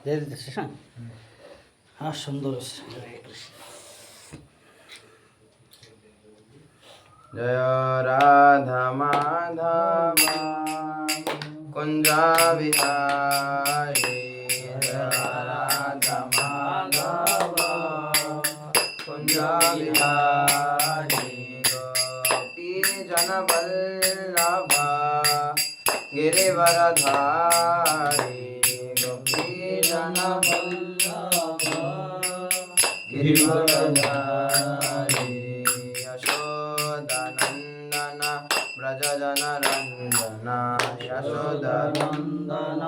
দিয়ে দিতেছিস হ্যাঁ হ্যাঁ সুন্দর আছে জয় রাধা মাধব কুঞ্জা বিহারী জয় রাধা মাধব কুঞ্জা বিহারী গোপী জন বল্লভ गिरिवरधारी गोपी जन वल्लभ गिरिवरधारी यशोदानंदन ब्रज जन रंजन यशोदानंदन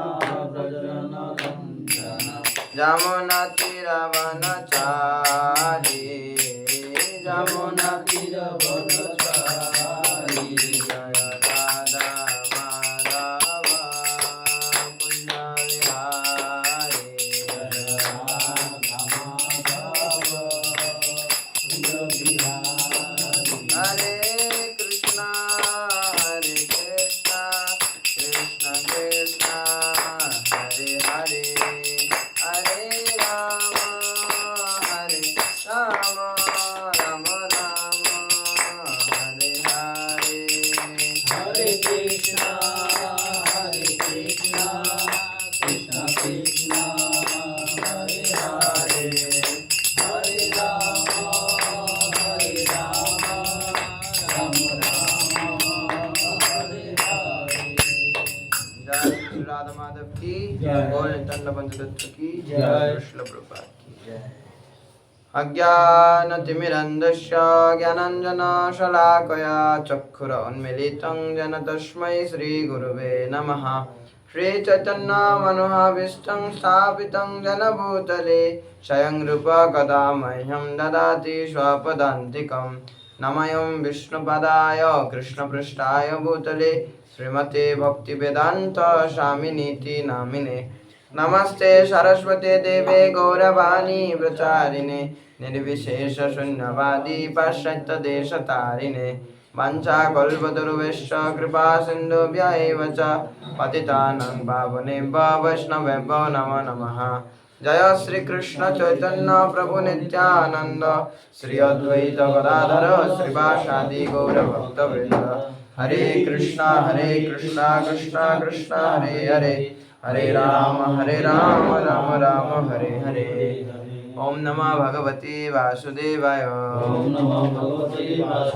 ब्रज जन रंजन जमुना तीरवनचारी जमुना तीरवनचारी जय राधा माधव कुंज विहारी जय राधा माधव कुंज विहारी हरे कृष्णा कृष्ण कृष्ण हरे हरे हरे राम राम राम हरे हरे हरे कृष्णा कृष्ण कृष्ण हरे हरे हरे राम राम राम हरे हरे जय श्री राधा माधव की जय। बोल नित्यानंद पंचतत्व की जय। कृष्ण प्रभुपाद की अज्ञानतिमिरन्धस्य ज्ञानाञ्जनशलाकया चक्षुरुन्मीलितं येन तस्मै श्रीगुरवे नमः श्रीचैतन्यमनोभीष्टं स्थापितं येन भूतले स्वयं रूपा कदा मह्यं ददाति स्वपदान्तिकं नमः विष्णुपदाय कृष्णपृष्ठाय भूतले श्रीमते भक्तिवेदान्त स्वामिनीति नामिने नमस्ते सरस्वते देवे गौरवाणी प्रचारिणे निर्विशेष शून्यवादी पाश्चात्यदेशतारिणे वाञ्छाकल्पतरुभ्यश्च कृपा सिन्धुभ्य एव च पतितानां पावनेभ्यो वैष्णवेभ्यो नमो नमः जय श्री कृष्ण चैतन्य प्रभु नित्यानंद श्री अद्वैत गदाधर श्रीवासादि गौरभक्तवृंद हरे कृष्णा कृष्णा कृष्ण हरे हरे हरे राम राम राम हरे हरे ओम नमः भगवते वासुदेवाय ओम नमो भगवते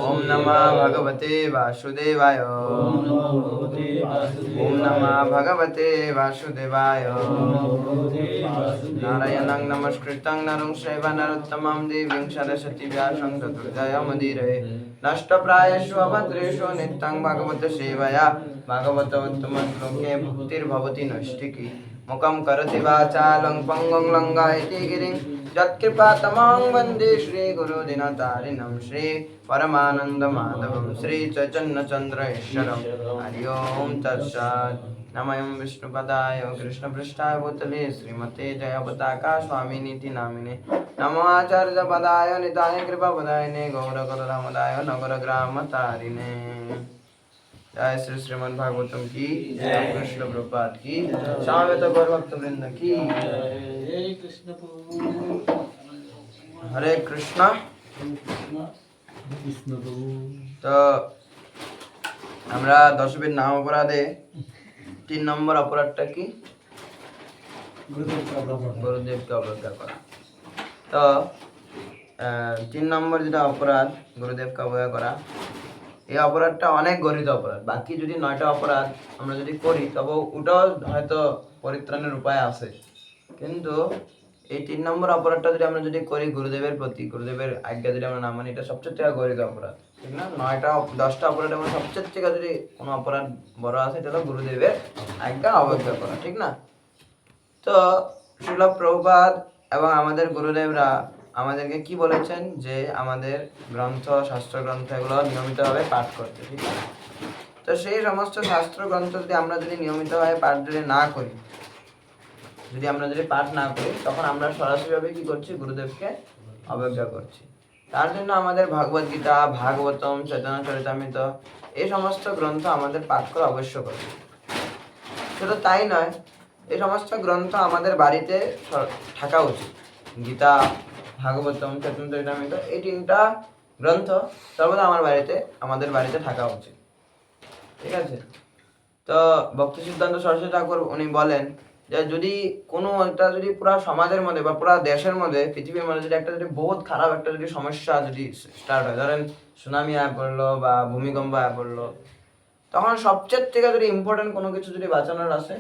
ओम नमः भगवते वासुदेवाय ओम नमो भगवते वासुदेवाय ओम नमः भगवते वासुदेवाय नारायण नारायणं नमस्कृतं नरं चैव नरोत्तमं देवीं सरस्वतीं व्यासं ततो जयमुदीरये नष्टप्रायेषु अभद्रेषु नित्यं भगवत सेवया भागवतोत्तमश्लोके भक्तिर्भवति नैष्ठिकी मुखं करोति वाचालं पङ्गुं लङ्घयति गिरिं यत्कृपातमं वन्दे श्रीगुरुदिनतारिणं श्री परमानन्दमाधवं श्रीचैतन्यचन्द्रेश्वरं हरि ओं तत्सत् नमः विष्णुपदाय कृष्णपृष्ठाय भूतले श्रीमते जयपताका स्वामिनीति नामिने नमो आचार्यपदाय निताय कृपापदायिने गौरकररामदाय नगरग्रामतारिणे जय श्री श्रीमद् भागवतम की जय कृष्ण प्रभुपाद की समवेत गौरभक्त वृंद की हरे कृष्ण प्रभु हरे कृष्णा कृष्ण प्रभु तो আমরা দশবের নাম অপরাধে 3 নম্বর অপরাধটা কি গুরুদেবকে অবজ্ঞা করা তো 3 নম্বর যেটা অপরাধ গুরুদেবকে অবজ্ঞা করা এই অপরাধটা অনেক গরিত অপরাধ বাকি যদি 9টা অপরাধ আমরা যদি করি তবে ওটাও হয়তো পরিত্রাণের উপায় আছে কিন্তু এই 3 নম্বর অপরাধটা যদি আমরা যদি করি গুরুদেবের প্রতি গুরুদেবের আজ্ঞা যদি আমরা না মানি এটা সবচেয়ে গরিত অপরাধ ঠিক না 9টা 10টা অপরাধের মধ্যে সবচেয়ে যদি কোনো অপরাধ বড় আছে এটা হলো গুরুদেবের আজ্ঞা অবজ্ঞা করা ঠিক না তো শ্রীল প্রভুপাদ এবং আমাদের গুরুদেবরা আমাদেরকে কি বলেছেন যে আমাদের গ্রন্থ শাস্ত্র গ্রন্থ এগুলো নিয়মিতভাবে পাঠ করতে ঠিক আছে তো সেই সমস্ত শাস্ত্র গ্রন্থ যদি আমরা যদি নিয়মিতভাবে পাঠ যদি না করি যদি আমরা যদি পাঠ না করি তখন আমরা সরাসরিভাবে কি করছি গুরুদেবকে অবজ্ঞা করছি তার জন্য আমাদের ভগবদ গীতা ভাগবতম চৈতন্য চরিতামৃত এই সমস্ত গ্রন্থ আমাদের পাঠ করা আবশ্যক। শুধু তাই নয়, এই সমস্ত গ্রন্থ আমাদের বাড়িতে থাকা উচিত। গীতা, ভাগবতম, চৈতন্য, এই 3টা গ্রন্থ সর্বদা আমাদের বাড়িতে থাকা উচিত। ঠিক আছে? তো ভক্তি সিদ্ধান্ত সরস্বতী ঠাকুর উনি বলেন যে যদি কোনো একটা যদি পুরা সমাজের মধ্যে বা পুরা দেশের মধ্যে, পৃথিবীর মধ্যে যদি একটা যদি বহুত খারাপ একটা যদি সমস্যা যদি স্টার্ট হয়, ধরেন সুনামি আয় পড়লো বা ভূমিকম্প আয় পড়লো, তখন সবচেয়ে থেকে যদি ইম্পর্টেন্ট কোনো কিছু যদি বাঁচানোর আছে,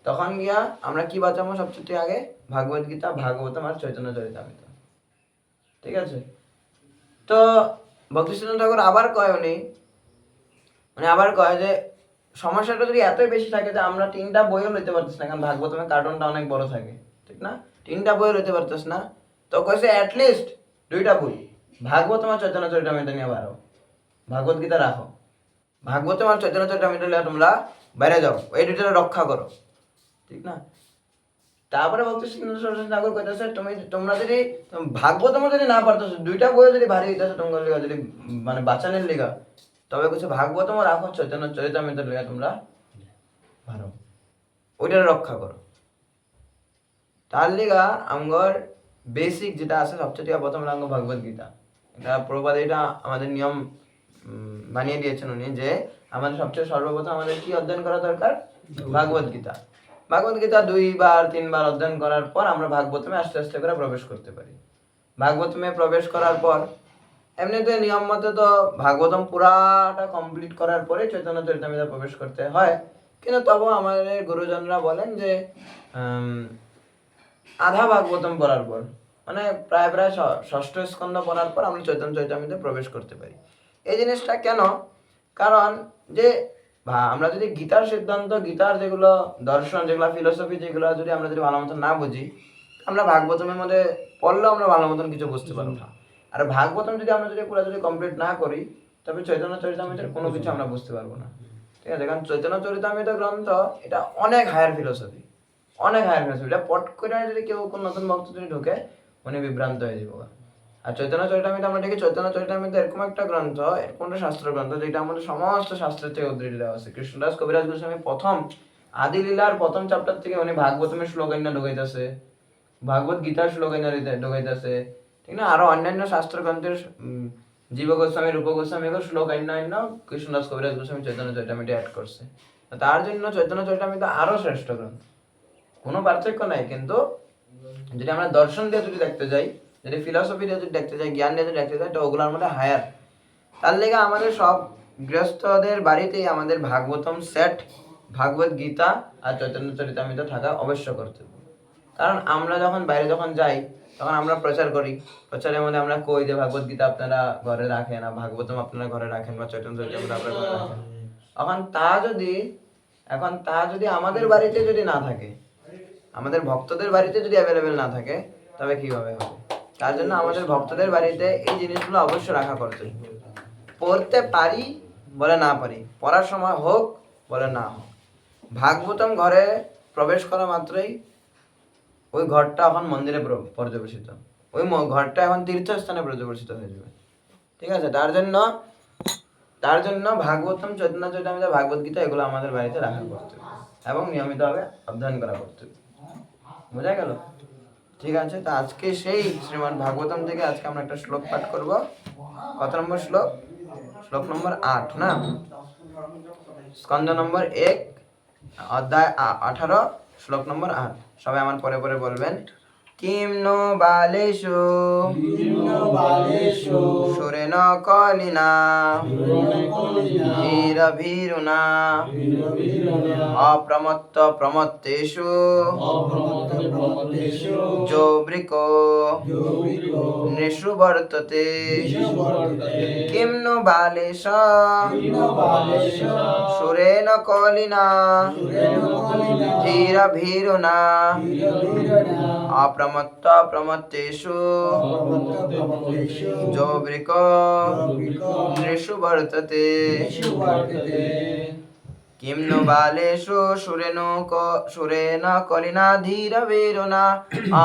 তখন গিয়া আমরা কি বাঁচাবো সবচেয়ে আগে? ভাগবত গীতা, ভাগবতম আর চৈতন্য চরিতামৃত। ঠিক আছে? তো ভক্তি সিদ্ধান্ত ঠাকুর আবার কয় উনি আবার কয় যে সমস্যাটা যদি এতই বেশি থাকে যে আমরা 3টা বইও লইতে পারতেছি না, কারণ ভাগবতমের কার্টুনটা অনেক বড় থাকে, ঠিক না? 3টা বইও লইতে পারতেছ না, তো কইছে অ্যাটলিস্ট 2টা বই, ভাগবতম আর চৈতন্য চরিতামৃত নিয়ে বাড়ো, ভাগবত গীতা রাখো, ভাগবতম আর চৈতন্য চরিতামৃত নিয়ে তোমরা বাইরে যাও, এই 2টা রক্ষা করো, ঠিক না? তারপরে ভক্তি সিদ্ধান্ত সরস্বতী ঠাকুর কইতেছে তোমরা যদি ভাগবতম যদি না পারতেছো, 2টা বইও যদি ভারী হইতেছে তোমার লিগা, যদি মানে বাঁচানোর লিগা, তবে কিছু ভাগবতম রাখো, চৈতন্য চরিতামৃত লিগা তোমরা ভালো, ওইটা রক্ষা করো। তার লিগা আমগর বেসিক যেটা আছে সবচেয়ে প্রথম রাঙ্গ ভগবত গীতা। এটা প্রবাদ, এটা আমাদের নিয়ম বানিয়ে দিয়েছেন উনি যে আমাদের সবচেয়ে সর্বপ্রথম আমাদের কি অধ্যয়ন করা দরকার? ভাগবত গীতা। ভাগবত গীতা 2বার 3বার অধ্যয়ন করার পর আমরা ভাগবতমে আস্তে আস্তে করে প্রবেশ করতে পারি। ভাগবতমে প্রবেশ করার পর এমনিতে নিয়ম মতে তো ভাগবতম পুরাটা কমপ্লিট করার পরে চৈতন্য চরিতামৃতে প্রবেশ করতে হয়, কিন্তু তবু আমাদের গুরুজনরা বলেন যে আধা ভাগবতম পড়ার পর, মানে প্রায় 6ষ্ঠ স্কন্ধ পড়ার পর আমরা চৈতন্য চরিতামৃতে প্রবেশ করতে পারি। এই জিনিসটা কেন? কারণ যে আমরা যদি গীতার সিদ্ধান্ত, গীতার যেগুলো দর্শন, যেগুলো ফিলোসফি, যেগুলো যদি আমরা যদি ভালো মতন না বুঝি, আমরা ভাগবতমের মধ্যে পড়লেও আমরা ভালো মতন কিছু বুঝতে পারবো না। আর ভাগবতম যদি আমরা পুরো কমপ্লিট না করি, তবে চৈতন্য চরিতামৃতের কোনো কিছু আমরা বুঝতে পারবো না। ঠিক আছে? কারণ চৈতন্য চরিতামৃত গ্রন্থ এটা অনেক হায়ার ফিলোসফি, এটা পট করে যদি কেউ কোন নতুন ভক্ত যদি ঢোকে, উনি বিভ্রান্ত হয়ে যাবো। আর চৈতন্য চরিতামৃত আমরা দেখি, চৈতন্য চরিতামৃত এরকম একটা গ্রন্থ, এরকম একটা শাস্ত্র গ্রন্থ যেটা আমাদের সমস্ত শাস্ত্রের থেকে উদ্ধৃতি দেওয়া আছে। কৃষ্ণদাস কবিরাজ গোস্বামী প্রথম আদি লীলার প্রথম চ্যাপ্টার থেকে উনি ভাগবতমের শ্লোকান্য ঢোকাইতেছে, ভাগবত গীতার শ্লোকান্য ঢোকাইতেছে, ঠিক না? আরো অন্যান্য শাস্ত্র গ্রন্থের জীব গোস্বামী, রূপ গোস্বামী শ্লোকান্য কৃষ্ণদাস কবিরাজ গোস্বামী চৈতন্য চরিতামৃত অ্যাড করছে। তার জন্য চৈতন্য চরিতামৃত আরো শ্রেষ্ঠ গ্রন্থ, কোনো পার্থক্য নাই। কিন্তু যদি আমরা দর্শন দিয়ে যদি দেখতে যাই, যদি ফিলসফি দিয়ে যদি দেখতে যাই, জ্ঞান দিয়ে যদি দেখতে যাই, তো ওগুলোর মধ্যে হায়ার। তার লেগে আমাদের সব গৃহস্থদের বাড়িতেই আমাদের ভাগবতম সেট, ভাগবত গীতা আর চৈতন্য চরিতামৃত থাকা অবশ্য কর্তব্য। কারণ আমরা যখন বাইরে যখন যাই, তখন আমরা প্রচার করি, প্রচারের মধ্যে আমরা কই যে ভাগবত গীতা আপনারা ঘরে রাখেন, আর ভাগবতম আপনারা ঘরে রাখেন, বা চৈতন্য চরিতামৃত আপনারা ঘরে রাখেন। এখন তা যদি আমাদের বাড়িতে যদি না থাকে, আমাদের ভক্তদের বাড়িতে যদি অ্যাভেলেবেল না থাকে, তবে কিভাবে হবে? তার জন্য আমাদের ভক্তদের বাড়িতে এই জিনিসগুলো অবশ্যই রাখা কর্তব্য। পড়তে পারি বলে না পারি, পড়ার সময় হোক বলে না হোক, ভাগবতম ঘরে প্রবেশ করা মাত্রই ওই ঘরটা এখন মন্দিরে পর্যবেসিত, ওই ঘরটা এখন তীর্থস্থানে পর্যবেসিত হয়ে যাবে। ঠিক আছে? তার জন্য ভাগবতম, চৈতন্য চরিতামৃত, ভাগবত গীতা এগুলো আমাদের বাড়িতে রাখা কর্তব্য এবং নিয়মিতভাবে অধ্যয়ন করা কর্তব্য। বোঝা গেল? ঠিক আছে, তো আজকে সেই শ্রীমদ্ ভাগবতম থেকে আজকে আমরা একটা শ্লোক পাঠ করব। কত নম্বর শ্লোক? শ্লোক নম্বর 8 না? স্কন্ধ নম্বর 1, অধ্যায় 18, শ্লোক নম্বর 8। সবাই আমার পরে পরে বলবেন। কিম নো বালেষু সুরেন কলিনা ধীরভীরুনা অপ্রমত্ত প্রমত্তেষু যো বৃকো নৃষু বর্ততে। কিম নো বালেশ সুরেন কলিনা ধীরভীরুনা অপ্রমত্ত প্রমত্তেষু যো বৃকো নৃষু বর্ততে। কিম নো বালেষু সুরেন কলিনা ধীরভীরুনা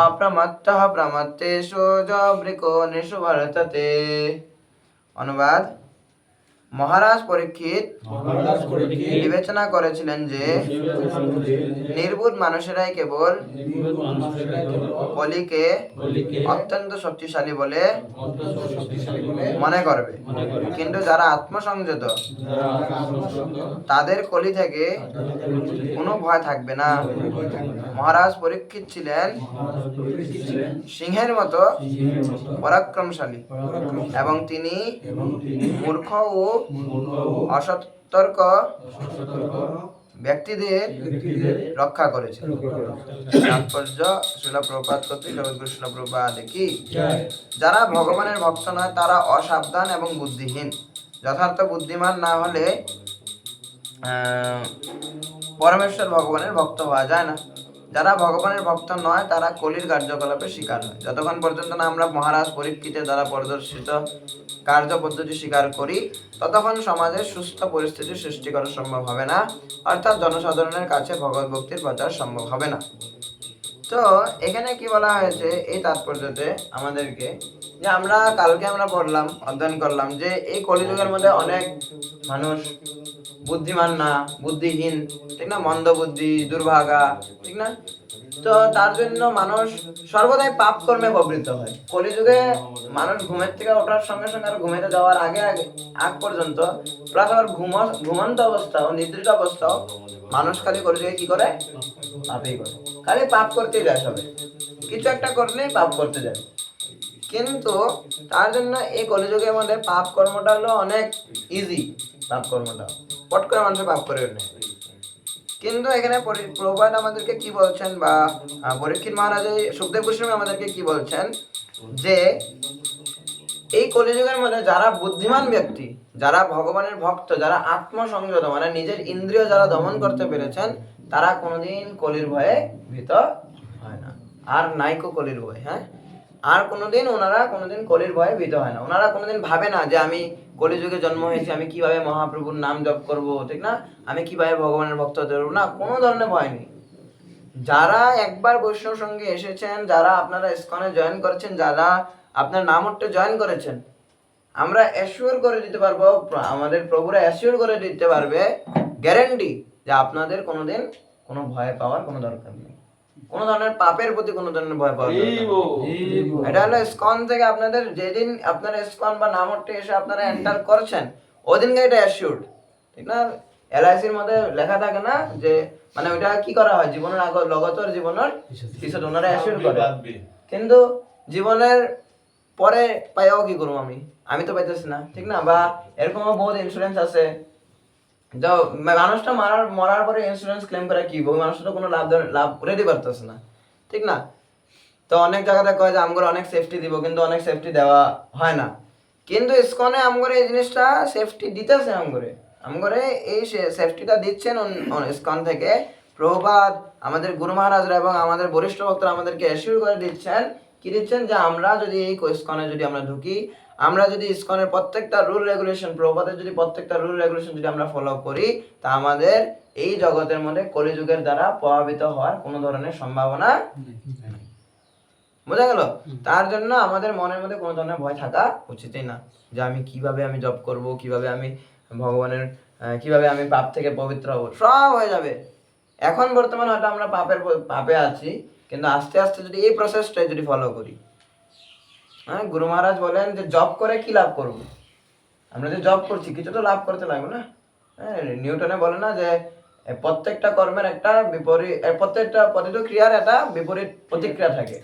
অপ্রমত্তঃ প্রমত্তেষু যো বৃকো নৃষু বর্ততে। অনুবাদ: মহারাজ পরীক্ষিত মহারাজ পরীক্ষিত বিবেচনা করেছিলেন যে নির্বুধ মানুষেরাই কেবল নির্বোধ মানুষেরা কেবল কলিকে কলিকে অত্যন্ত শক্তিশালী বলে অত্যন্ত শক্তিশালী বলে মনে করবে, মনে করবে। কিন্তু যারা আত্মসংযত যারা আত্মসংযত তাদের কলি থেকে কোনো ভয় থাকবে না। মহারাজ পরীক্ষিত ছিলেন মহারাজ পরীক্ষিত ছিলেন সিংহের মতো সিংহের মতো পরাক্রমশালী পরাক্রমশালী এবং তিনি এবং তিনি মূর্খ ও মূর্খ ও অসতর্ক অসতর্ক ব্যক্তিদের ব্যক্তিদের রক্ষা করেছেন। রক্ষা করেছেন। তাৎপর্য শ্রীল প্রভুপাদ কর্তৃক জগৎগুরু শ্রীল প্রভুপাদ কি জয়। যারা ভগবানের ভক্ত নয় তারা অসাবধান এবং বুদ্ধিহীন। যথার্থ বুদ্ধিমান না হলে পরমেশ্বর ভগবানের ভক্ত হওয়া যায় না। যারা ভগবানের ভক্ত নয় তারা কলির কার্যকলাপের শিকার হয়। যতক্ষণ পর্যন্ত না আমরা মহারাজ পরীক্ষিতের দ্বারা প্রদর্শিত কার্য পদ্ধতি স্বীকার করি ততক্ষণ সমাজে সুস্থ পরিস্থিতি সৃষ্টি করা সম্ভব হবে না, অর্থাৎ জনসাধারণের কাছে ভগবত ভক্তির প্রচার সম্ভব হবে না। তো এখানে কি বলা হয়েছে এই তাৎপর্যতে আমাদেরকে, যে আমরা কালকে আমরা পড়লাম অধ্যয়ন করলাম যে এই কলিযুগের মধ্যে অনেক মানুষ বুদ্ধিমান না, বুদ্ধিহীন, ঠিক না, মন্দ বুদ্ধি, দুর্ভাগা, ঠিক না। তো তার জন্য মানুষ সর্বদাই পাপ কর্মে প্রবৃত্ত হয়। কলিযুগে মানুষ ঘুমের থেকে ওঠার সঙ্গে সঙ্গে আর ঘুমেতে যাওয়ার আগ পর্যন্ত প্লাস আবার ঘুমন্ত অবস্থা ও নিদ্রিত অবস্থাও মানুষ খালি কলিযুগে কি করে? পাপই করে, খালি পাপ করতেই যায়। সবে কিছু একটা করলেই পাপ করতে যায়। কিন্তু তার জন্য এই কলিযুগের মধ্যে পাপ কর্মটা হলো অনেক ইজি। পাপ কর্মটা পট করে মানুষ পাপ করে নেয়। কিন্তু এখানে প্রভুপাদ আমাদেরকে কি বলছেন, বা পরীক্ষিত মহারাজ সুখদেব গোস্বামী আমাদেরকে কি বলছেন, যে এই কলিযুগের মধ্যে যারা বুদ্ধিমান ব্যক্তি, যারা ভগবানের ভক্ত, যারা আত্মসংযত মানে নিজের ইন্দ্রিয় যারা দমন করতে পেরেছেন, তারা কোনোদিন কলির ভয়ে ভীত হয় না। আর নাইকো কলির ভয়, হ্যাঁ, আর কোনোদিন ওনারা কোনোদিন কলির ভয়ে ভীত হয় না। ওনারা কোনোদিন ভাবে না যে আমি কলিযুগে জন্ম হয়েছি, আমি কিভাবে মহাপ্রভুর নাম জপ করব, ঠিক না, আমি কিভাবে ভগবানের ভক্ত হতে পারবো না, কোনো ধরনের ভয় নেই। যারা একবার বৈষ্ণব সঙ্গে এসেছেন, যারা আপনারা ইসকনে জয়েন করেছেন, যারা আপনার নামট্টে জয়েন করেছেন, আমরা অ্যাসিওর করে দিতে পারবো, আমাদের প্রভুরা অ্যাসিওর করে দিতে পারবে, গ্যারান্টি, যে আপনাদের কোনোদিন কোনো ভয় পাওয়ার কোনো দরকার নেই, কোনো ধরনের পাপের প্রতি কোনো ধরনের ভয় পাওয়ার দরকার নেই। এটা হলো ইসকন থেকে আপনাদের যেদিন আপনারা ইসকন বা নামট্টে এসে আপনারা এন্টার করছেন ওদিনকে এটা অ্যাসিওর্ড, ঠিক না। এলআইসির মধ্যে লেখা থাকে না যে মানে ওইটা কি করা হয়, জীবনের লগতর জীবনের কিছু ওনারা অ্যাসিওর করে, কিন্তু জীবনের পরে পাইও কি করবো, আমি তো পাইতেছি না, ঠিক না। বা এরকম বহুত ইন্স্যুরেন্স আছে, যা মানুষটা মরার পরে ইন্স্যুরেন্স ক্লেম করে কি, ওই মানুষটা তো কোনো লাভ রেডি পারতেছে না, ঠিক না। তো অনেক জায়গাতে কয় যে আমগরে অনেক সেফটি দিব, কিন্তু অনেক সেফটি দেওয়া হয় না। কিন্তু ইসকনে আমগরে এই জিনিসটা সেফটি দিতেছে, আমগরে এই সেফটিটা দিচ্ছেন ইসকন থেকে প্রভুপাদ, আমাদের গুরু মহারাজরা এবং আমাদের বরিষ্ঠ ভক্তরা আমাদেরকে অ্যাসিওর করে দিচ্ছেন, কি দিচ্ছেন, যে আমরা যদি এই ইসকনে যদি আমরা ঢুকি, আমরা যদি ইসকনের প্রত্যেকটা রুল রেগুলেশন, প্রভুপাদের যদি প্রত্যেকটা রুল রেগুলেশন যদি আমরা ফলো করি, তা আমাদের এই জগতের মধ্যে কলিযুগের দ্বারা প্রভাবিত হওয়ার কোনো ধরনের সম্ভাবনা নেই। বোঝা গেল? তার জন্য আমাদের মনের মধ্যে কোনো ধরনের ভয় থাকা উচিতই না, যে আমি কিভাবে আমি জব করব, কিভাবে আমি ভগবানের কিভাবে আমি পাপ থেকে পবিত্র হব, সব হয়ে যাবে। এখন বর্তমানে হয়তো আমরা পাপে আছি, কিন্তু আস্তে আস্তে যদি এই প্রসেসটাই যদি ফলো করি, হ্যাঁ, গুরু মহারাজ বলেন যে জব করে কি লাভ করব, আমরা যে জব করছি কিছু তো লাভ করতে লাগবে না। হ্যাঁ, নিউটনে বলে না যে প্রত্যেকটা কর্মের একটা বিপরীত, প্রতিটা ক্রিয়ার একটা বিপরীত প্রতিক্রিয়া থাকে।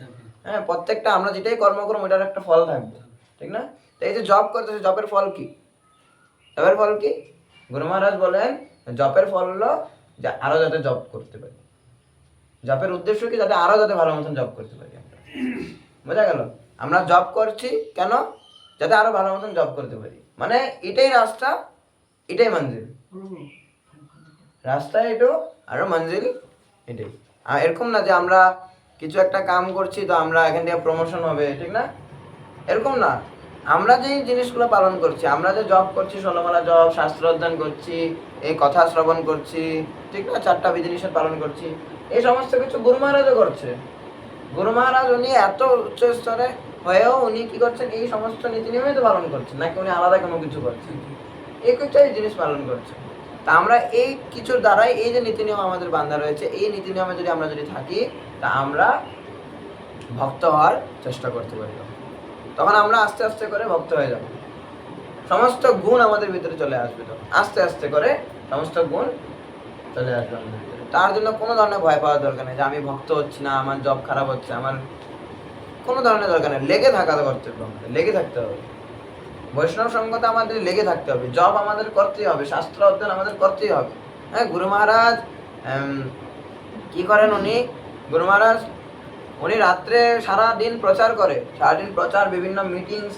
হ্যাঁ, প্রত্যেকটা আমরা যেটাই কর্ম করবো ওটার একটা ফল থাকবে, ঠিক না। তো এই যে জব করতেছে, জবের ফল কি? জবের ফল কি? গুরু মহারাজ বলেন জবের ফল হলো যে আরো যাতে জব করতে পারি। জবের উদ্দেশ্য কি? যাতে আরো যাতে ভালো মতন জব করতে পারি আমরা। বোঝা গেল? আমরা জব করছি কেন? যাতে আরো ভালো মতন জব করতে পারি। মানে এটাই রাস্তা, এটাই মঞ্জিল। রাস্তা এটো, আরো মঞ্জিল এটাই। আর এরকম না যে আমরা কিছু একটা কাম করছি তো আমরা এখান থেকে প্রমোশন হবে, ঠিক না, এরকম না। আমরা যে জিনিসগুলো পালন করছি, আমরা যে জব করছি, 16মালা জব, শাস্ত্র অধ্যয়ন করছি, এই কথা শ্রবণ করছি, ঠিক না, 4টা বিধিনিষেধ পালন করছি, এই সমস্ত কিছু গুরু মহারাজও করছে। গুরু মহারাজ উনি এত উচ্চ স্তরে হয়েও উনি কি করছেন, এই সমস্ত নীতি নিয়মই তো পালন করছেন, নাকি উনি আলাদা কোনো কিছু করছেন? একটাই জিনিস পালন করছে। তা আমরা এই কিছুর দ্বারাই এই যে নীতি নিয়ম আমাদের বান্ধা রয়েছে, এই নীতি নিয়মে যদি আমরা থাকি, তা আমরা ভক্ত হওয়ার চেষ্টা করতে পারি। তখন আমরা আস্তে আস্তে করে ভক্ত হয়ে যাব, সমস্ত গুণ আমাদের ভিতরে চলে আসবে। তখন আস্তে আস্তে করে সমস্ত গুণ চলে আসবে আমাদের ভিতরে। তার জন্য কোনো ধরনের ভয় পাওয়ার দরকার নেই যে আমি ভক্ত হচ্ছি না, আমার জব খারাপ হচ্ছে, আমার কোনো ধরনের দরকার নেই। লেগে থাকা কর্তব্য, আমাদের লেগে থাকতে হবে। বৈষ্ণব সঙ্গতে আমাদের লেগে থাকতে হবে, জব আমাদের করতেই হবে, শাস্ত্র অধ্যয়ন আমাদের করতেই হবে। হ্যাঁ, গুরু মহারাজ কি করেন উনি? গুরু মহারাজ উনি রাত্রে সারাদিন প্রচার করে, সারাদিন প্রচার, বিভিন্ন মিটিংস,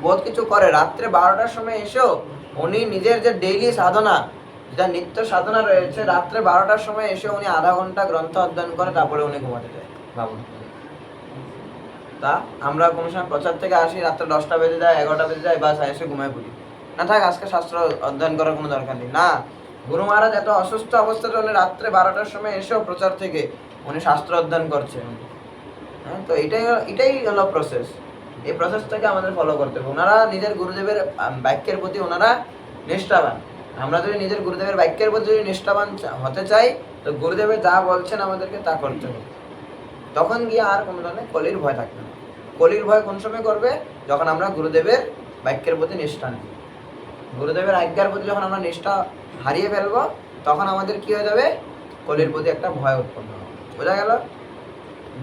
বহুত কিছু করে। রাত্রে 12টার সময় এসেও উনি নিজের যে ডেইলি সাধনা, যা নিত্য সাধনা রয়েছে, রাত্রে 12টার সময় এসে উনি আধা ঘন্টা গ্রন্থ অধ্যয়ন করে তারপরে উনি ঘুমাতে যায়। ভাবুন। তা আমরা কোনো সময় প্রচার থেকে আসি, রাত্রে 10টা বেজে যায়, 11টা বেজে যায়, বাস এসে ঘুমায় পড়ি, না থাক আজকে শাস্ত্র অধ্যয়ন করার কোনো দরকার নেই। না, গুরু মহারাজ এত অসুস্থ অবস্থাতে উনি রাত্রে 12টার সময় এসেও প্রচার থেকে উনি শাস্ত্র অধ্যয়ন করছেন। হ্যাঁ, তো এটাই হলো প্রসেস। এই প্রসেসটাকে আমাদের ফলো করতে হবে। ওনারা নিজের গুরুদেবের বাক্যের প্রতি ওনারা নিষ্ঠাবান। আমরা যদি নিজের গুরুদেবের বাক্যের প্রতি যদি নিষ্ঠাবান হতে চাই, তো গুরুদেবের যা বলছেন আমাদেরকে তা করতে হবে। তখন গিয়ে আর কোনো ধরনের কলির ভয় থাকবে না। কলির ভয় কোন সময় করবে? যখন আমরা গুরুদেবের বাক্যের প্রতি নিষ্ঠা নেই। গুরুদেবের আজ্ঞার প্রতি যখন আমরা নিষ্ঠা হারিয়ে ফেলবো, তখন আমাদের কি হয়ে যাবে? কলির প্রতি একটা ভয় উৎপন্ন হবে। বোঝা গেল?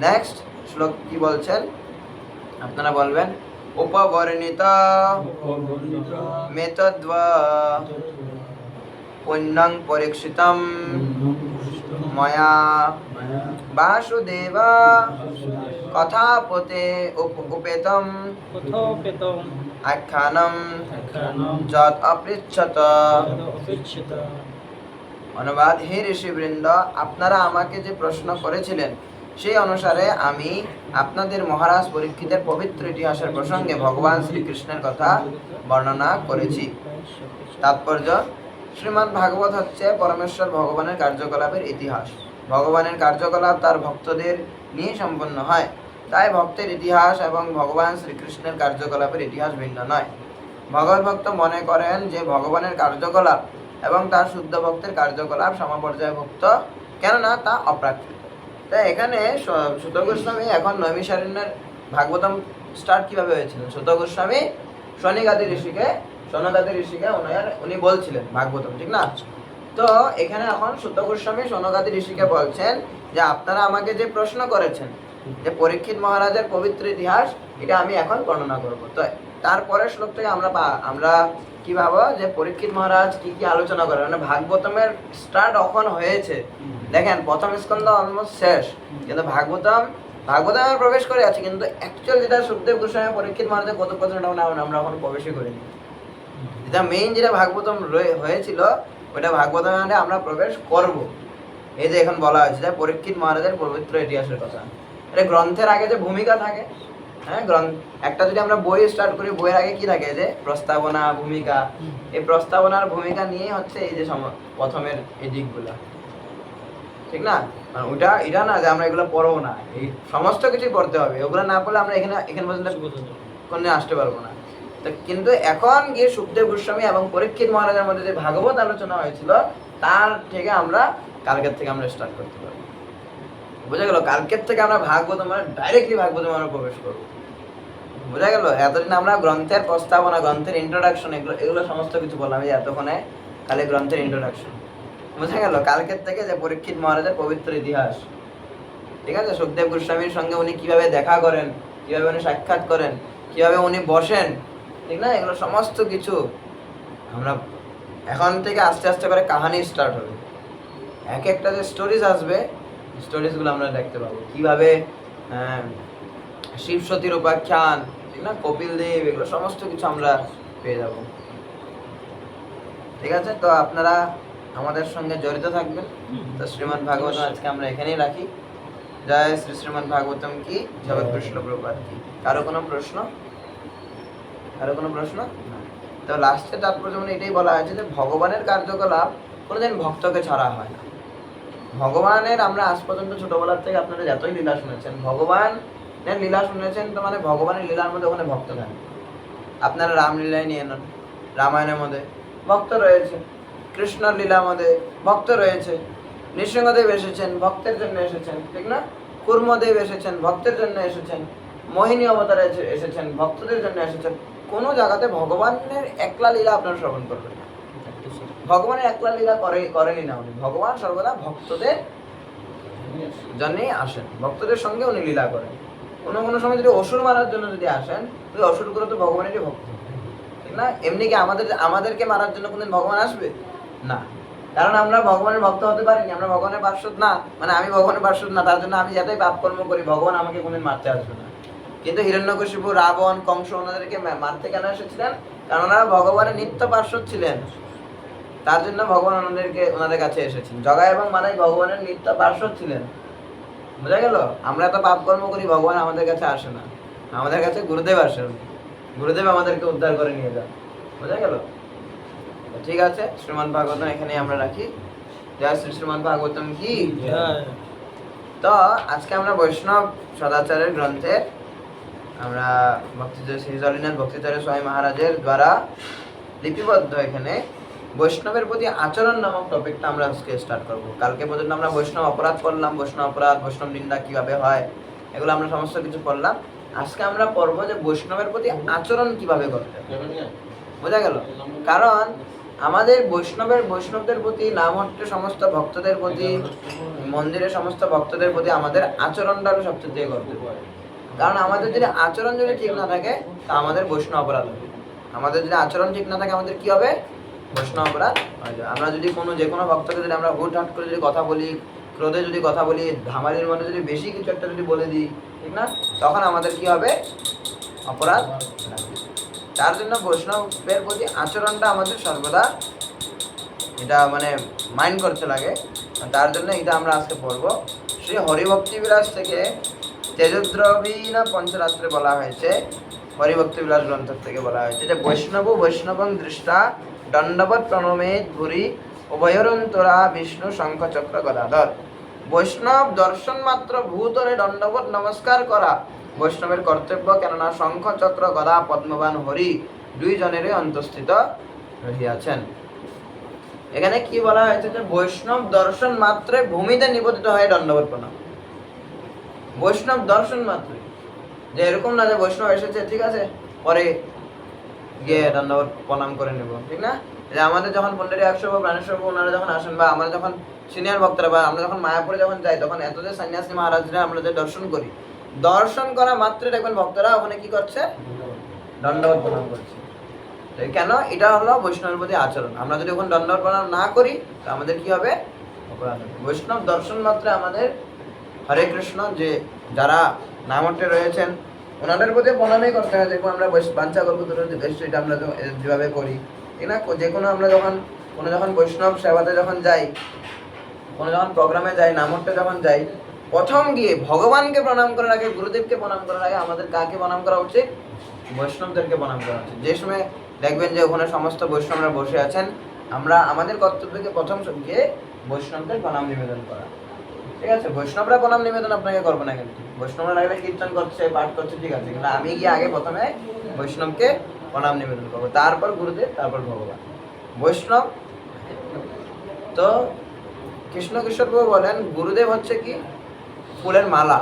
নেক্সট শ্লোক কি বলছেন আপনারা বলবেন। উপবর্ণিত মেতদ্বা পুণ্যং পরীক্ষিতম ময়া বাসুদেব কথাপতে উপেতম আখ্যানম যৎ অপৃচ্ছত। অনুবাদ: হে ঋষিবৃন্দ, আপনারা আমাকে যে প্রশ্ন করেছিলেন সেই অনুসারে আমি আপনাদের মহারাজ পরীক্ষিতের পবিত্র ইতিহাসের প্রসঙ্গে ভগবান শ্রীকৃষ্ণের কথা বর্ণনা করেছি। তাৎপর্য: শ্রীমদ্ ভাগবত হচ্ছে পরমেশ্বর ভগবানের কার্যকলাপের ইতিহাস। ভগবানের কার্যকলাপ তার ভক্তদের নিয়ে সম্পন্ন হয়, তাই ভক্তের ইতিহাস এবং ভগবান শ্রীকৃষ্ণের কার্যকলাপের ইতিহাস ভিন্ন নয়। ভগবত ভক্ত মনে করেন যে ভগবানের কার্যকলাপ এবং তার শুদ্ধ ভক্তের কার্যকলাপ সমপর্যায়ভুক্ত, কেননা তা অপ্রাকৃত। তাই এখানে সুত গোস্বামী এখন নৈমিষারণ্যের ভাগবতম স্টার্ট কিভাবে হয়েছিল? সুত গোস্বামী শনিগাদি ঋষিকে উনি বলছিলেন ভাগবতম, ঠিক না? তো এখানে এখন সুত গোস্বামী শনকাদি ঋষিকে বলছেন যে আপনারা আমাকে যে প্রশ্ন করেছেন যে পরীক্ষিত মহারাজের পবিত্র ইতিহাস, এটা আমি এখন বর্ণনা করব। তো তারপরের শ্লোক থেকে আমরা কি ভাবো যে পরীক্ষিত মহারাজ কি কি আলোচনা করেন। মানে ভাগবতমের স্টার্ট এখন হয়েছে। দেখেন, প্রথম স্কন্ধ অলমোস্ট শেষ, কিন্তু ভাগবতমে প্রবেশ করে আছে, কিন্তু অ্যাকচুয়াল যেটা সুখদেব গোস্বামী পরীক্ষিত মহারাজের কথোপকথন আমরা এখন প্রবেশই করিনি। যেটা মেইন, যেটা ভাগবতম হয়েছিল, ওইটা ভাগবতমে আমরা প্রবেশ করব। এই যে এখন বলা হয়েছে যে পরীক্ষিত মহারাজের পবিত্র ইতিহাসের কথা। এটা গ্রন্থের আগে যে ভূমিকা থাকে, হ্যাঁ, একটা যদি আমরা বই স্টার্ট করি, বইয়ের আগে কি থাকে? যে প্রস্তাবনা, ভূমিকা। এই প্রস্তাবনার ভূমিকা নিয়ে হচ্ছে এই যে প্রথমের এই দিকগুলা, ঠিক না? এটা না যে আমরা এগুলো পড়বো না, এই সমস্ত কিছুই পড়তে হবে। ওগুলো না পড়লে আমরা এখানে পর্যন্ত কোনে আসতে পারবো না। তো কিন্তু এখন গিয়ে সুখদেব গোস্বামী এবং পরীক্ষিত মহারাজের মধ্যে যে ভাগবত আলোচনা হয়েছিল, তার থেকে আমরা কালকের থেকে আমরা স্টার্ট করতে পারবো। বোঝা গেল? কালকের থেকে আমরা ভাগবত ডাইরেক্টলি ভাগবতম আমরা প্রবেশ করবো। বোঝা গেল? এতদিন আমরা গ্রন্থের প্রস্তাবনা, গ্রন্থের ইন্ট্রোডাকশন, এগুলো সমস্ত কিছু বললাম। এই এতক্ষণে খালি গ্রন্থের ইন্ট্রোডাকশন। বোঝা গেল? কালকের থেকে যে পরীক্ষিত মহারাজের পবিত্র ইতিহাস, ঠিক আছে? সুখদেব গোস্বামীর সঙ্গে উনি কিভাবে দেখা করেন, কিভাবে উনি সাক্ষাৎ করেন, কিভাবে উনি বসেন, ঠিক না? এগুলো সমস্ত কিছু আমরা এখন থেকে আস্তে আস্তে করে কাহানি স্টার্ট হবে। এক একটা যে স্টোরিজ আসবে, স্টোরিজগুলো আমরা দেখতে পাবো। কিভাবে শিব সতীর উপাখ্যান, ঠিক না, কপিল দেব, এগুলো সমস্ত কিছু আমরা পেয়ে যাব। ঠিক আছে? তো আপনারা আমাদের সঙ্গে জড়িত থাকবেন। তো শ্রীমদ্ ভাগবতম আজকে আমরা এখানেই রাখি। জয় শ্রী শ্রীমদ্ ভাগবতম কি, জগৎ কৃষ্ণ প্রভুপাদ কি। কারো কোনো প্রশ্ন? তো লাস্টে তাৎপর্য এটাই বলা হয়েছে যে ভগবানের কার্যকলাপ কোনোদিন ভক্তকে ছাড়া হয় না। ভগবানের আমরা আজ পর্যন্ত ছোটবেলার থেকে আপনারা যতই লীলা শুনেছেন, ভগবানের লীলা শুনেছেন, তো মানে ভগবানের লীলার মধ্যে ওখানে ভক্ত থাকে। আপনারা রামলীলায় নিয়ে নেন, রামায়ণের মধ্যে ভক্ত রয়েছে, কৃষ্ণর লীলা মধ্যে ভক্ত রয়েছে, নৃসিংহদেব এসেছেন ভক্তের জন্য এসেছেন, ঠিক না? কুর্মদেব এসেছেন ভক্তের জন্য এসেছেন, মোহিনী অবতারে এসেছেন ভক্তদের জন্য এসেছেন। কোনো জায়গাতে ভগবানের একলা লীলা আপনারা শ্রবণ করবেন না। ভগবানের একলা লীলা করেনি না উনি, ভগবান সর্বদা ভক্তদের জন্যই আসেন, ভক্তদের সঙ্গে উনি লীলা করেন। কোনো কোনো সময় যদি অসুর মারার জন্য যদি আসেন, ওই অসুরগুলো তো ভগবানেরই ভক্ত, ঠিক না? এমনি কি আমাদেরকে মারার জন্য কোনদিন ভগবান আসবে না? কারণ আমরা ভগবানের ভক্ত হতে পারিনি, আমরা ভগবানের পার্শ্বদ না, মানে আমি ভগবানের পার্শ্বদ না, তার জন্য আমি যাতে পাপ কর্ম করি ভগবান আমাকে কোনদিন মারতে আসবে না। কিন্তু হিরণ্যকশিপু, রাবণ, কংস ওনাদেরকে মারতে কেন এসেছিলেন? কারণ ওনারা ভগবানের নিত্য পার্শ্বদ ছিলেন, তার জন্য ভগবান ওনাদের কাছে এসেছেন। জগা এবং মানাই ভগবানের নিত্য পার্শ্বদ ছিলেন, বোঝা গেল? আমরা তো পাপ কর্ম করি, ভগবান আমাদের কাছে আসে না, আমাদের কাছে গুরুদেব আসেন, গুরুদেব আমাদেরকে উদ্ধার করে নিয়ে যান, বোঝা গেল? ঠিক আছে, শ্রীমদ্ ভাগবতম এখানে আমরা রাখি। জয় শ্রী শ্রীমদ্ ভাগবতম কি। তো আজকে আমরা বৈষ্ণব সদাচারের গ্রন্থে আমরা শ্রী জগন্নাথ ভক্তিচার্য স্বামী মহারাজের দ্বারা লিপিবদ্ধ এখানে বৈষ্ণবের প্রতি আচরণ নামক টপিকটা আমরা আজকে স্টার্ট করব। কালকে পর্যন্ত আমরা বৈষ্ণব অপরাধ করলাম, বৈষ্ণব অপরাধ, বৈষ্ণব নিন্দা কিভাবে হয়, এগুলো আমরা সমস্ত কিছু পড়লাম। আজকে আমরা পড়বো যে বৈষ্ণবের প্রতি আচরণ কিভাবে করতে হবে, বোঝা গেল? কারণ আমাদের বৈষ্ণবদের প্রতি, নামহট্টের সমস্ত ভক্তদের প্রতি, মন্দিরের সমস্ত ভক্তদের প্রতি আমাদের আচরণটা হলো সবচেয়ে দিয়ে করতে হবে। কারণ আমাদের যদি আচরণ যদি ঠিক না থাকে তা আমাদের বৈষ্ণব অপরাধ হবে। আমাদের যদি আচরণ ঠিক না থাকে আমাদের কি হবে? বৈষ্ণব অপরাধ হয়ে যাবে। আমরা যদি যে কোনো ভক্তকে যদি আমরা হুটহাট করে যদি কথা বলি, ক্রোধে যদি কথা বলি, ধামালির মধ্যে যদি বেশি কিছু একটা যদি বলে দিই, ঠিক না, তখন আমাদের কি হবে? অপরাধ। তার জন্য বৈষ্ণবের প্রতি আচরণটা আমাদের সর্বদা এটা মানে মাইন্ড করতে লাগে। তার জন্য এটা আমরা আজকে পড়বো। শ্রী হরিভক্তি বিলাস থেকে তেজদ্রবীনা পঞ্চরাত্রে বলা হয়েছে, হরিভক্তি বিলাস গ্রন্থ থেকে বলা হয়েছে যে বৈষ্ণবং দৃষ্টা দণ্ডবৎ প্রণমেদ ভুরি উভয়রন্তরা বিষ্ণু শঙ্খ চক্র গদাধর। বৈষ্ণব দর্শন মাত্র ভূতলে দণ্ডবৎ নমস্কার করা বৈষ্ণবের কর্তব্য, কেননা শঙ্খ চক্র গদা পদ্মবান হরি দুইজনেরই অন্তঃস্থিত রহিয়াছেন। এখানে কি বলা হয়েছে যে বৈষ্ণব দর্শন মাত্রে ভূমিতে নিবেদিত হয়ে দণ্ডবৎ প্রণাম। বৈষ্ণব দর্শন মাত্র, যে এরকম না যে বৈষ্ণব এসেছে ঠিক আছে পরে গিয়ে দণ্ডবৎ প্রণাম করে নেব, ঠিক না? যে আমাদের যখন পন্ডারী আকশব প্রাণেশ্বর ওনারা যখন আসেন, বা আমরা যখন সিনিয়র ভক্তরা, বা আমরা যখন মায়াপুরে যখন যাই, তখন এত যে সন্ন্যাসী মহারাজরা আমরা যে দর্শন করি, দর্শন করা মাত্রই দেখবেন ভক্তরা ওখানে কি করছে? দণ্ডবৎ প্রণাম করছে। কেন? এটা হলো বৈষ্ণবের প্রতি আচরণ। আমরা যদি ওখানে দণ্ডবৎ প্রণাম না করি তো আমাদের কি হবে? অপরাধ হবে। বৈষ্ণব দর্শন মাত্রে আমাদের হরে কৃষ্ণ যে যারা নামটে রয়েছেন ওনাদের প্রতি প্রণামই করতে হয়। দেখুন আমরা বাঞ্ছা কল্পতরু এটা আমরা যেভাবে করি, ঠিক না? যে কোনো আমরা যখন বৈষ্ণব সেবাতে যখন যাই, কোনো যখন প্রোগ্রামে যাই, নামটে যখন যাই, প্রথম গিয়ে ভগবানকে প্রণাম করার আগে, গুরুদেবকে প্রণাম করার আগে আমাদের কাকে প্রণাম করা উচিত? বৈষ্ণবদেরকে প্রণাম করা উচিত। যে সময় দেখবেন যে ওখানে সমস্ত বৈষ্ণবরা বসে আছেন, আমরা আমাদের কর্তব্যকে প্রথম গিয়ে বৈষ্ণবদের প্রণাম নিবেদন করা, ঠিক আছে? বৈষ্ণবরা প্রণাম নিবেদন আপনাকে করবো না, কিন্তু বৈষ্ণবরা লাগলে কীর্তন করছে, পাঠ করছে, ঠিক আছে, কিন্তু আমি গিয়ে আগে প্রথমে বৈষ্ণবকে প্রণাম নিবেদন করবো, তারপর গুরুদেব, তারপর ভগবান। বৈষ্ণব তো কৃষ্ণ কিশোর প্রভু বলেন গুরুদেব হচ্ছে কি? ফুলের মালা।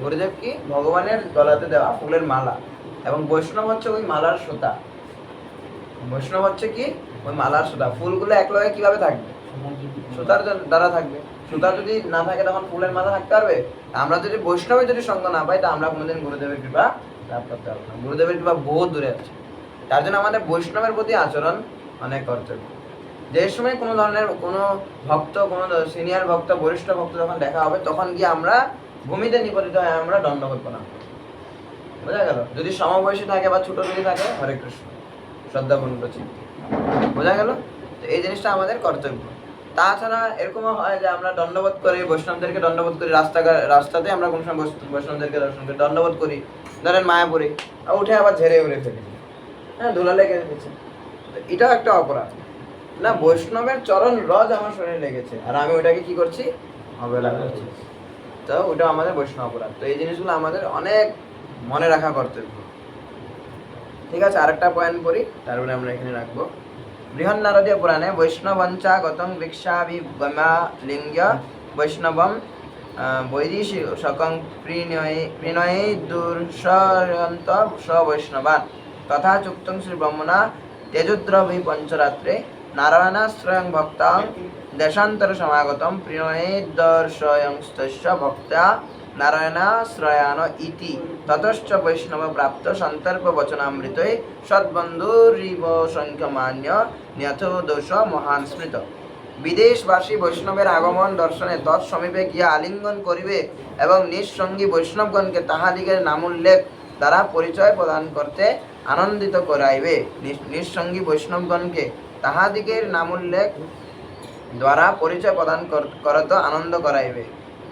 গুরুদেব কি? ভগবানের গলাতে দেওয়া ফুলের মালা, এবং বৈষ্ণব হচ্ছে ওই মালার সুতা। বৈষ্ণব হচ্ছে কি? ওই মালার সুতা। ফুলগুলো এক লগে কিভাবে থাকবে? সুতার দ্বারা থাকবে। সুতা যদি না থাকে তখন ফুলের মালা থাকতে পারবে? আমরা যদি বৈষ্ণবের যদি সঙ্গ না পাই তা আমরা কোনোদিন গুরুদেবের কৃপা লাভ করতে পারবো না। গুরুদেবের কৃপা বহুত দূরে আছে। তার জন্য আমাদের বৈষ্ণবের প্রতি আচরণ অনেক কর্তব্য। যে সময় কোনো ধরনের কোনো ভক্ত, কোনো সিনিয়র ভক্ত, বরিষ্ঠ ভক্ত যখন দেখা হবে, তখন গিয়ে আমরা ভূমিতে নিপতিত হয়ে আমরা দণ্ডবৎ প্রণাম করি, বোঝা গেল? যদি সমবয়সী থাকে বা ছোট যদি থাকে, হরে কৃষ্ণ শ্রদ্ধাপূর্ণ চিত্তে, বোঝা গেল? তো এই জিনিসটা আমাদের কর্তব্য। তাছাড়া এরকমও হয় যে আমরা দণ্ডবৎ করি, বৈষ্ণবদেরকে দণ্ডবৎ করি, রাস্তাতে আমরা কোনো সময় বৈষ্ণবদেরকে দর্শন করি, দণ্ডবৎ করি, ধরেন মায়াপুরে, আর উঠে আবার ঝেড়ে উড়ে ফেলি, হ্যাঁ, ধুলা লেগে গেছে, এটাও একটা অপরাধ না? বৈষ্ণবের চরণ রজ আমার শরীরে লেগেছে আর আমি ওটাকে কি করছি? অবহেলা করছি, তো ওটা আমাদের বৈষ্ণব অপরাধ। তো এই জিনিসগুলো আমাদের অনেক মনে রাখা কর্তব্য, ঠিক আছে? আরেকটা পয়েন্ট পড়ি, তারপরে আমরা এখানে রাখবো। বৃহন্নারদীয় পুরাণে বৈষ্ণবঞ্চা গতং ভিক্ষাভিগমালিঙ্গ্য বৈষ্ণবম বৈদিশকং প্রিণয়ে দুর্শয়ন্ত স বৈষ্ণবান তথা চুক্তং শ্রী ব্রহ্মণা তেজুদ্রভি পঞ্চরাত্রে নারায়ণাশ্রয়ং ভক্তাং দেশান্তর সমাগতম প্রিণয়ে দর্শয়ংস্তস্য ভক্তা নারায়ণাশ্রয়ান ইতি ততশ্চ বৈষ্ণব প্রাপ্ত সন্তর্প বচনামৃতে সদ্বন্ধুরিব সংখ্যমান্য ন্যথো দোষ মহান স্মৃত। বিদেশবাসী বৈষ্ণবের আগমন দর্শনে তৎসমীপে গিয়া আলিঙ্গন করিবে এবং নিঃসঙ্গী বৈষ্ণবগণকে তাহাদিগের নামোল্লেখ দ্বারা পরিচয় প্রদান করতে আনন্দিত করাইবে। নিঃসঙ্গী বৈষ্ণবগণকে তাহাদিগের নামোল্লেখ দ্বারা পরিচয় প্রদান করত আনন্দ করাইবে।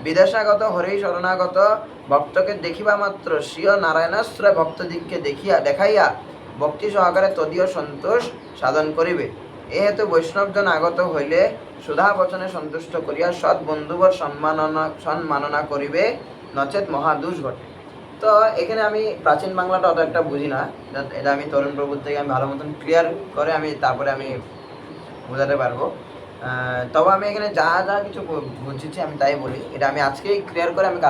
বিদেশাগত হরি শরণাগত ভক্তকে দেখিবা মাত্র স্বীয় নারায়ণাশ্রয় ভক্তদিগকে দেখাইয়া ভক্তি সহকারে তদীয় সন্তোষ সাধন করিবে। এ হেতু বৈষ্ণবজন আগত হইলে সুধা বচনে সন্তুষ্ট করিয়া সৎ বন্ধুবর সম্মাননা করিবে, নচেত মহাদোষ ঘটে। তো এখানে আমি প্রাচীন বাংলাটা অত একটা বুঝি না, এটা আমি তরুণ প্রভুর থেকে আমি ভালো মতন ক্লিয়ার করে তারপরে আমি বোঝাতে পারবো। তবে আমি এখানে যা যা কিছু বুঝেছি আমি তাই বলি, এটা আমি আজকেই ক্লিয়ার করে আমি কাল